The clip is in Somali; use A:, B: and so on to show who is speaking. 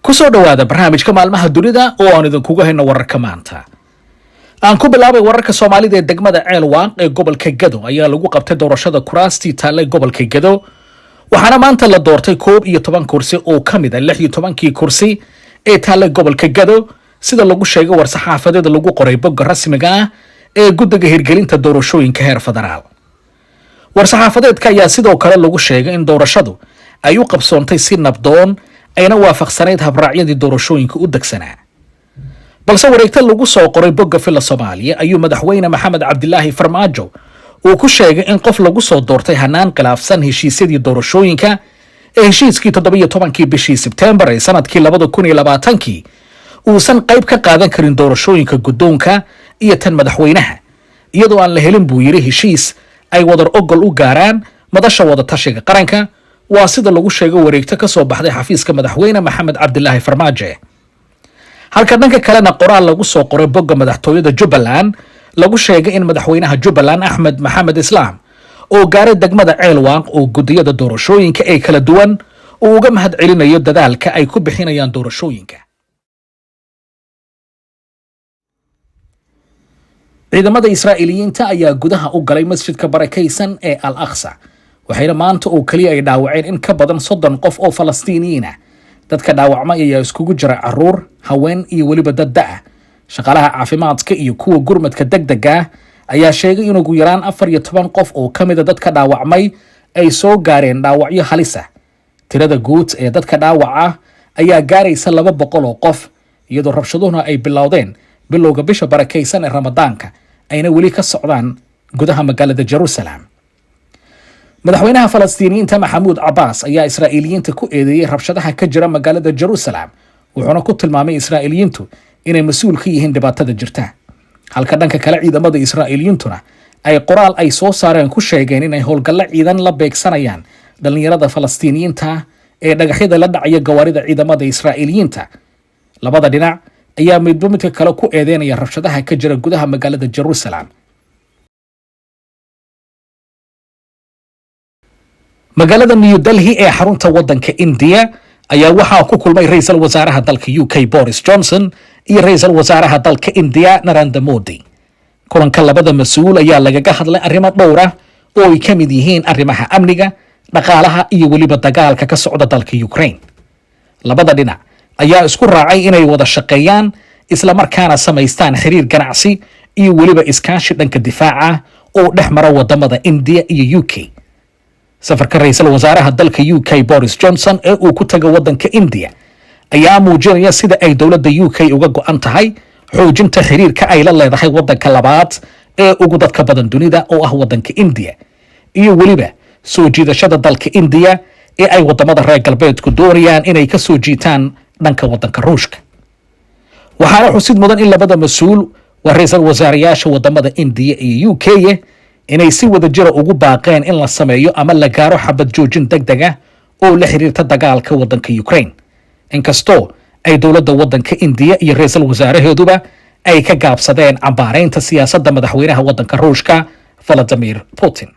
A: kusoo dhawaada barnaamijka maalmaha dunida oo aan idinkugu hayno wararka maanta. aan ku bilaabay wararka Soomaalida ee degmada Ceelwaaq ee gobolka Gado ayaa lagu qabtay doorashada kuraastii taallay gobolka Gado waxaana maanta la doortay 11 kursi oo kamid ah 16 kursi ee taallay gobolka Gado sida lagu sheegay war-saxaafadeed lagu qoray bogga rasmiga ah ee guddiga hirgelinta doorashooyinka heer federaal. war-saxaafadeedka ayaa sidoo kale lagu sheegay in doorashadu ay u qabsoontay si nabdoon ayna waafaqsanayd habraacyadii doorashooyinka u degsanaa. balse wareegta lagu soo qoray bogga fila Soomaaliya ayuu madaxweyne Maxamed Cabdilaahi Farmaajo uu ku sheegay in qof lagu soo doortay hanaan khilaafsan heshiisyadii doorashooyinka ee heshiiskii 17 bishii Sebtembar ee sanadkii 2020 uusan qayb ka qaadan karin doorashooyinka guddoonka iyo tan madaxweynaha iyadoo aan la helin buu yiri heshiis ay wadar ogol u gaaraan madasha wada tashiga qaranka. waa sida lagu sheegay wareegta ka soo baxday xafiiska madaxweyne Maxamed Cabdilaahi Farmaajo. halka dhanka kalena qoraal lagu soo qoray bogga madaxtooyada Jubbaland lagu sheegay in madaxweynaha Jubbaland Axmed Maxamed Islaam oo gaaray degmada Ceelwaaq oo gudiyada doorashooyinka ay kala duwan uu uga mahad celinayo dadaalka ay ku bixinayaan doorashooyinka. ciidamada Israa'iiliyiinta ayaa gudaha u galay masjidka barakaysan ee Al-Aqsa waxayna maanta oo kaliya ay dhaawaceen in ka badan 30 qof oo Falastiiniyiin ah. dadka dhaawacmay ayaa iskugu jira caruur, haween iyo waliba dad da' shaqaalaha caafimaadka iyo kuwa gurmadka degdega ayaa sheegay in ugu yaraan 14 qof oo kamid ah dadka dhaawacmay ay soo gaareen dhaawacyo halis ah. tirada guud ee dadka dhaawaca ayaa gaaraysa 200 oo qof iyadoo rabshaduhuna ay bilowdeen bilowga bisha barakaysan ee Ramadaanka ayna weli ka socdaan gudaha magaalada Jerusalem. madaxweynaha Falastiiniyiinta Maxamuud Cabbaas ayaa Israa'iiliyiinta ku eedeeyay rabshadaha ka jira magaalada Jerusalem wuxuuna ku tilmaamay Israa'iiliyiintu inay mas'uul ka yihiin dhibaatada jirta. halka dhanka kale ciidamada Israa'iiliyiintuna ay qoraal ay soo saareen ku sheegeen inay howlgalla ciidan la beegsanayaan dhalinyarada Falastiiniyiinta ee dhagaxyada la dhacaya gawaarida ciidamada Israa'iiliyiinta. labada dhinac ayaa midba midka kale ku eedeynaya rabshadaha ka jira gudaha magaalada Jerusalem. magaalada New Delhi ee xarunta wadanka India ayaa waxaa ku kulmay ra'iisul wasaaraha dalka UK Boris Johnson iyo ra'iisul wasaaraha dalka India Narendra Modi. kulanka labada mas'uul ayaa lagaga hadlay arrimo dhowr ah oo ay kamid yihiin arrimaha amniga, dhaqaalaha iyo waliba dagaalka ka socda dalka Ukraine. labada dhinac ayaa isku raacay inay wada shaqeeyaan isla markaana samaystaan xiriir ganacsi iyo waliba iskaashi dhanka difaaca oo dhexmara wadamada India iyo UK. safarka ra'iisul wasaaraha dalka UK Boris Johnson ee uu ku tagay wadanka India ayaa muujinaya sida ay dowladda UK uga go'an tahay xoojinta xiriirka ay la leedahay wadanka labaad ee ugu dadka badan dunida oo ah wadanka India iyo waliba soo jiidashada dalka India ee ay wadamada reer galbeedku doonayaan inay ka soo jiitaan dhanka wadanka Ruushka. waxaana xusid mudan in labada mas'uul waa ra'iisul wasaarayaasha wadamada India iyo UK inay si wada jira ugu baaqeen in la sameeyo ama la gaaro xabad joojin degdeg ah oo la xiriirta dagaalka wadanka Ukraine. inkastoo ay dowladda wadanka India iyo ra'iisul wasaaraheeduba ay ka gaabsadeen cambaareynta siyaasadda madaxweynaha wadanka Ruushka Vladimir Putin.